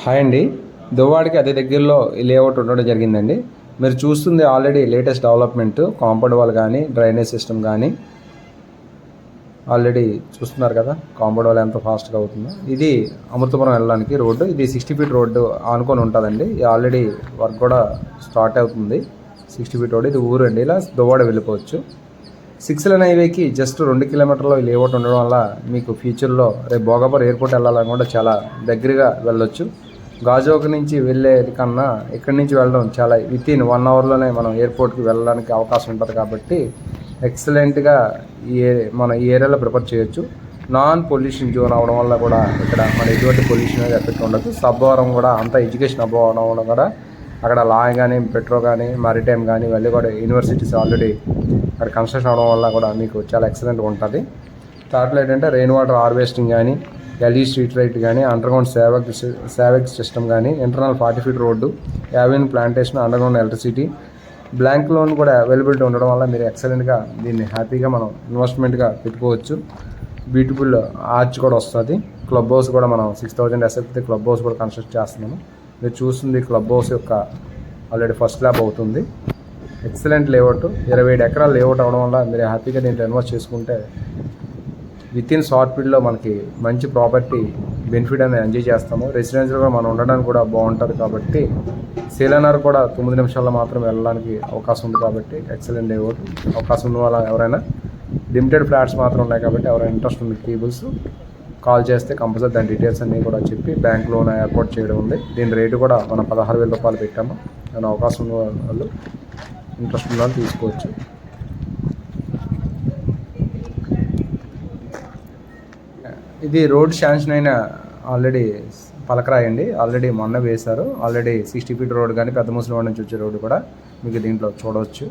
Hi అండి. దువ్వాడకి అదే దగ్గరలో ఈ లేఅవుట్ ఉండడం జరిగిందండి. మీరు చూస్తుంది already latest development, compound wall కానీ డ్రైనేజ్ సిస్టమ్ కానీ ఆల్రెడీ చూస్తున్నారు కదా. కాంపౌండ్ వాల్ ఎంత ఫాస్ట్గా అవుతుందో. ఇది అమృతపురం వెళ్ళడానికి రోడ్డు. ఇది 60 ఫీట్ రోడ్డు ఆనుకొని ఉంటుందండి. ఆల్రెడీ వర్క్ కూడా స్టార్ట్ అవుతుంది. 60 ఫీట్ రోడ్డు. ఇది ఊరు అండి. ఇలా దువ్వాడ వెళ్ళిపోవచ్చు. 6 లైన్ హైవేకి జస్ట్ 2 కిలోమీటర్లో ఈ లేఅవుట్ ఉండడం వల్ల మీకు ఫ్యూచర్లో రేపు భోగాపురం ఎయిర్పోర్ట్ వెళ్ళాలని కూడా చాలా దగ్గరగా వెళ్ళొచ్చు. గాజువాక నుంచి వెళ్ళేది కన్నా ఇక్కడి నుంచి వెళ్ళడం చాలా వితిన్ 1 అవర్లోనే మనం ఎయిర్పోర్ట్కి వెళ్ళడానికి అవకాశం ఉంటుంది. కాబట్టి ఎక్సలెంట్గా మన ఈ ఏరియాలో ప్రిఫర్ చేయొచ్చు. నాన్ పొల్యూషన్ జోన్ అవడం వల్ల కూడా ఇక్కడ మన ఎటువంటి పొల్యూషన్ అనేది ఎఫెక్ట్ ఉండదు. సబ్బవరం కూడా అంత ఎడ్యుకేషన్ అబ్బో అవడం కూడా అక్కడ లా కానీ పెట్రో కానీ మారిటైమ్ కానీ ఇవన్నీ కూడా యూనివర్సిటీస్ ఆల్రెడీ అక్కడ కన్స్ట్రక్షన్ అవడం వల్ల కూడా మీకు చాలా ఎక్సలెంట్గా ఉంటుంది. థర్డ్లో ఏంటంటే రెయిన్ వాటర్ హార్వెస్టింగ్ కానీ, ఎల్ఈ స్ట్రీట్ లైట్ కానీ, అండర్గ్రౌండ్ సేవక్ సిస్టమ్ కానీ, internal 40 feet road, avenue plantation, underground electricity, bank loan కూడా అవైలబిలిటీ ఉండడం వల్ల మీరు ఎక్సలెంట్గా దీన్ని హ్యాపీగా మనం ఇన్వెస్ట్మెంట్గా పెట్టుకోవచ్చు. బ్యూటిఫుల్ ఆర్చ్ కూడా వస్తుంది. క్లబ్ హౌస్ కూడా మనం 6000 ఎస్ఎఫ్టీ క్లబ్ హౌస్ కూడా కన్స్ట్రక్ట్ చేస్తున్నాము. మీరు చూస్తుంది క్లబ్ హౌస్ యొక్క ఆల్రెడీ ఫస్ట్ ల్యాబ్ అవుతుంది. Excellent layout. 27 ఎకరాల లేఅవుట్ అవడం వల్ల మీరు హ్యాపీగా దీంట్లో ఇన్వెస్ట్ చేసుకుంటే వితిన్ షార్ట్ పీరియడ్లో మనకి మంచి ప్రాపర్టీ బెనిఫిట్ అనేది ఎంజాయ్ చేస్తాము. రెసిడెన్షియల్ కూడా మనం ఉండడానికి కూడా బాగుంటుంది. కాబట్టి సేలనర్ కూడా 9 నిమిషాల్లో మాత్రం వెళ్ళడానికి అవకాశం ఉంది. కాబట్టి ఎక్సలెంట్ లేఅవుట్. అవకాశం ఉన్న వాళ్ళ ఎవరైనా లిమిటెడ్ ఫ్లాట్స్ మాత్రం ఉన్నాయి. కాబట్టి ఎవరైనా ఇంట్రెస్ట్ ఉన్న పీపుల్స్ కాల్ చేస్తే కంపల్సరీ దాని డీటెయిల్స్ అన్నీ కూడా చెప్పి బ్యాంక్ లోన్ ఏర్పాటు చేయడం ఉంది. దీని రేటు కూడా మనం 16,000 రూపాయలు పెట్టాము. దాని అవకాశం ఉన్న వాళ్ళు ఇంట్రెస్ట్ ఉన్న వాళ్ళు తీసుకోవచ్చు. ఇది రోడ్ శాంక్షన్ అయిన ఆల్రెడీ పలకరాయండి. ఆల్రెడీ మొన్న వేశారు. ఆల్రెడీ 60 ఫీట్ రోడ్ కానీ పెద్ద ముసలివాడ నుంచి వచ్చే రోడ్డు కూడా మీకు దీంట్లో చూడవచ్చు.